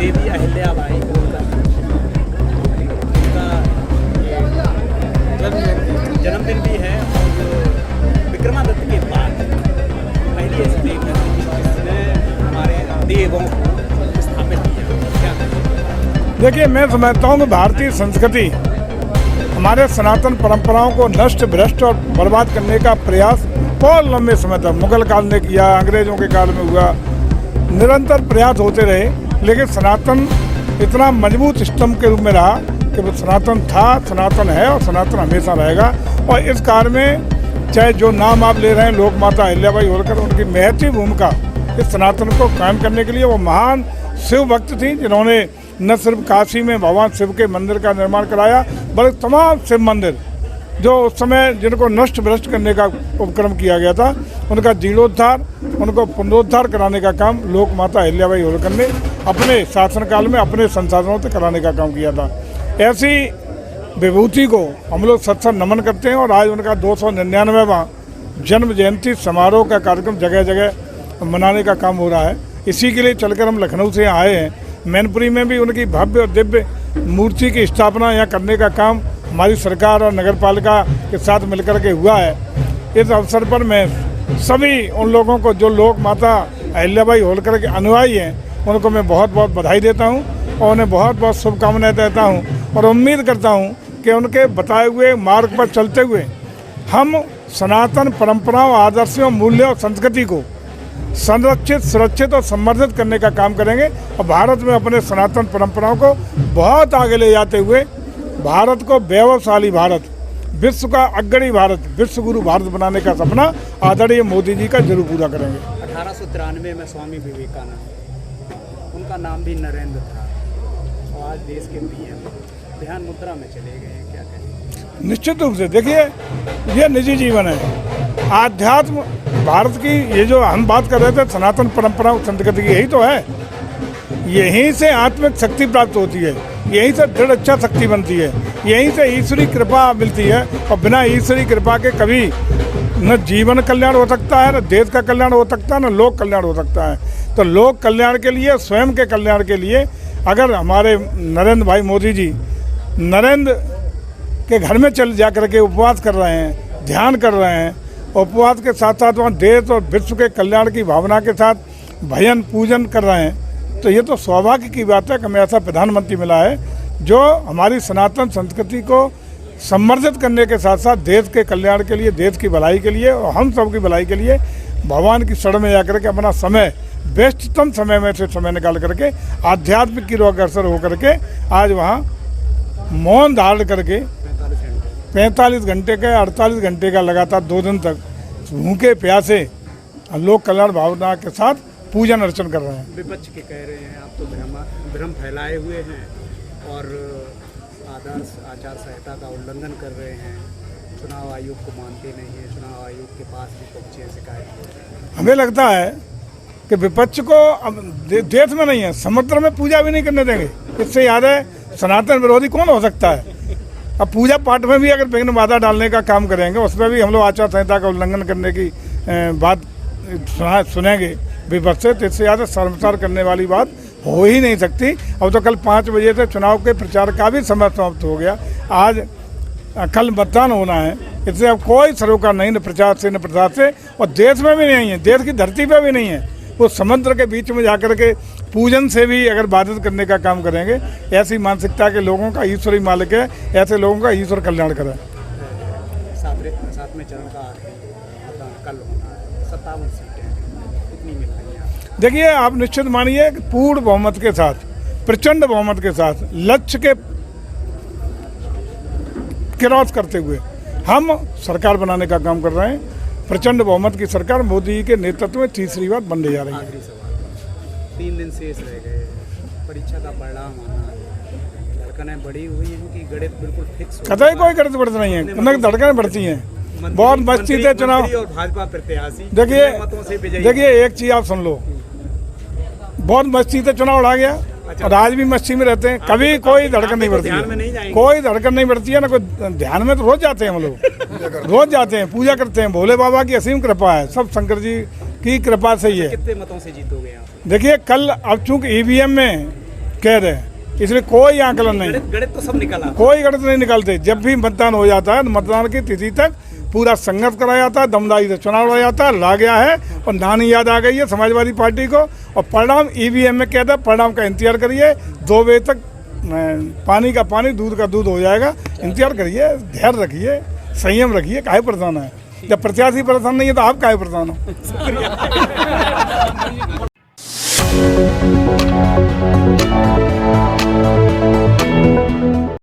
देवी अहिल्याबाई होलकर उनका जन्मदिन भी है और विक्रमादित्य के बाद पहली ऐसी देवी है जिसने हमारे देवों को स्थापित किया। क्या देखिए, मैं समझता हूँ कि भारतीय संस्कृति हमारे सनातन परंपराओं को नष्ट भ्रष्ट और बर्बाद करने का प्रयास बहुत लंबे समय तक मुगल काल ने किया, अंग्रेजों के काल में हुआ, निरंतर प्रयास होते रहे, लेकिन सनातन इतना मजबूत सिस्टम के रूप में रहा कि वो सनातन था, सनातन है और सनातन हमेशा रहेगा। और इस कार्य में चाहे जो नाम आप ले रहे हैं, लोक माता अहिल्याबाई होलकर, उनकी महती भूमिका इस सनातन को कायम करने के लिए, वो महान शिव भक्त थी जिन्होंने न सिर्फ काशी में भगवान शिव के मंदिर का निर्माण कराया, बल्कि तमाम शिव मंदिर जो उस समय जिनको नष्ट भ्रष्ट करने का उपक्रम किया गया था, उनका जीर्णोद्धार, उनको पुनरुद्धार कराने का काम लोक माता अहिल्याबाई होलकर ने अपने शासनकाल में अपने संसाधनों से कराने का काम किया था। ऐसी विभूति को हम लोग सत नमन करते हैं और आज उनका 299वां जन्म जयंती समारोह का कार्यक्रम जगह जगह मनाने का काम हो रहा है। इसी के लिए चलकर हम लखनऊ से आए हैं। मैनपुरी में भी उनकी भव्य और दिव्य मूर्ति की स्थापना यहाँ करने का काम हमारी सरकार और नगर पालिका के साथ मिलकर के हुआ है। इस अवसर पर मैं सभी उन लोगों को जो लोक माता अहिल्याबाई होलकर के अनुयायी हैं, उनको मैं बहुत बहुत बधाई देता हूँ और उन्हें बहुत बहुत शुभकामनाएं देता हूँ और उम्मीद करता हूँ कि उनके बताए हुए मार्ग पर चलते हुए हम सनातन परंपराओं, आदर्शों, मूल्यों और संस्कृति को संरक्षित, सुरक्षित और संवर्धित करने का काम करेंगे और भारत में अपने सनातन परंपराओं को बहुत आगे ले जाते हुए भारत को वैभवशाली भारत, विश्व का अग्रणी भारत, विश्व गुरु भारत बनाने का सपना आदरणीय मोदी जी का जरूर पूरा करेंगे। 1893 में स्वामी विवेकानंद, उनका नाम भी नरेंद्र था और आज देश के पीएम ध्यान मुद्रा में चले गए हैं। क्या कहें? निश्चित रूप से देखिए, ये निजी जीवन है। आध्यात्म भारत की, ये जो हम बात कर रहे थे सनातन परंपरा संस्कृति की, यही तो है। यहीं से आत्मिक शक्ति प्राप्त होती है, यहीं से दृढ़ इच्छा शक्ति बनती है, यहीं से ईश्वरी कृपा मिलती है और बिना ईश्वरी कृपा के कभी न जीवन कल्याण हो सकता है, न देश का कल्याण हो सकता है, न लोक कल्याण हो सकता है। तो लोक कल्याण के लिए, स्वयं के कल्याण के लिए अगर हमारे नरेंद्र भाई मोदी जी नरेंद्र के घर में चल जा कर के उपवास कर रहे हैं, ध्यान कर रहे हैं, उपवास के साथ साथ वहाँ देश और विश्व के कल्याण की भावना के साथ भजन पूजन कर रहे हैं, तो ये तो सौभाग्य की बात है कि हमें ऐसा प्रधानमंत्री मिला है जो हमारी सनातन संस्कृति को संवर्धित करने के साथ साथ देश के कल्याण के लिए, देश की भलाई के लिए और हम सब की भलाई के लिए भगवान की शरण में जाकर के अपना समय, बेस्टतम समय में से समय निकाल करके आध्यात्मिक की ओर अग्रसर होकर के आज वहाँ मौन धारण करके 45 घंटे का, 48 घंटे का लगातार 2 दिन तक भूखे प्यासे लोक कल्याण भावना के साथ पूजन अर्चन कर रहे हैं। विपक्ष के कह रहे हैं आप तो भ्रम फैलाए हुए हैं और आदर्श आचार संहिता का उल्लंघन कर रहे हैं, चुनाव आयोग को मानते नहीं है, चुनाव आयोग के पास भी पहुंचे शिकायत। हमें लगता है कि विपक्ष को देश में नहीं है, समुद्र में पूजा भी नहीं करने देंगे। इससे याद है, सनातन विरोधी कौन हो सकता है? अब पूजा पाठ में भी अगर विघ्न बाधा डालने का काम करेंगे, उसमें भी हम लोग आचार संहिता का उल्लंघन करने की बात सुनेंगे विपक्ष से, तो इससे ज़्यादा शर्मसार करने वाली बात हो ही नहीं सकती। अब तो कल 5 बजे से चुनाव के प्रचार का भी समय समाप्त हो गया। आज कल मतदान होना है, इससे अब कोई सरोकार नहीं, न प्रचार से न प्रसार से, और देश में भी नहीं है, देश की धरती पर भी नहीं है। वो समुद्र के बीच में जाकर के पूजन से भी अगर बाधित करने का काम करेंगे, ऐसी मानसिकता के लोगों का ईश्वरी मालिक है, ऐसे लोगों का ईश्वर कल्याण करे। 7वें चरण का कल होना है, 57 सीटें कितनी मिल रही हैं? देखिए, आप निश्चित मानिए कि पूर्ण बहुमत के साथ, प्रचंड बहुमत के साथ, लक्ष्य के क्रॉस करते हुए हम सरकार बनाने का काम कर रहे हैं। प्रचंड बहुमत की सरकार मोदी के नेतृत्व में तीसरी बार बनने जा रही है। 3 दिन शेष रह गए, परीक्षा का परिणाम आना है, धड़कनें बढ़ी हुई हैं कि गणित बिल्कुल फिक्स? कतई कोई गणित बढ़ती नहीं है, उनकी धड़कनें बढ़ती हैं। बहुत मस्ती से चुनाव, और भाजपा प्रत्याशी देखिए एक चीज आप सुन लो, बहुत मस्ती से चुनाव उड़ा गया और आज भी मस्ती में रहते हैं, कभी कोई धड़कन नहीं बढ़ती है, कोई धड़कन नहीं बढ़ती है ना। कोई ध्यान में तो रोज जाते हैं हम लोग, रोज जाते हैं, पूजा करते हैं, भोले बाबा की असीम कृपा है, सब शंकर जी की कृपा से ही है। कितने मतों से जीतोगे आप? देखिए कल अब चूंकि ईवीएम में कह रहे हैं, इसलिए कोई आंकलन नहीं, गणित तो सब निकला। कोई गणित नहीं निकलते। जब भी मतदान हो जाता है, मतदान की तिथि तक पूरा संघर्ष कराया जाता है, दमदारी से चुनाव लड़ा जाता है, ला गया है और नानी याद आ गई है समाजवादी पार्टी को। और परिणाम ईवीएम में कहता है, परिणाम का इंतजार करिए, 2 बजे तक पानी का पानी दूध का दूध हो जाएगा। इंतजार करिए, धैर्य रखिए, संयम रखिए, काहे परेशान है? जब प्रत्याशी परेशान नहीं है तो आप काहे परेशान हो?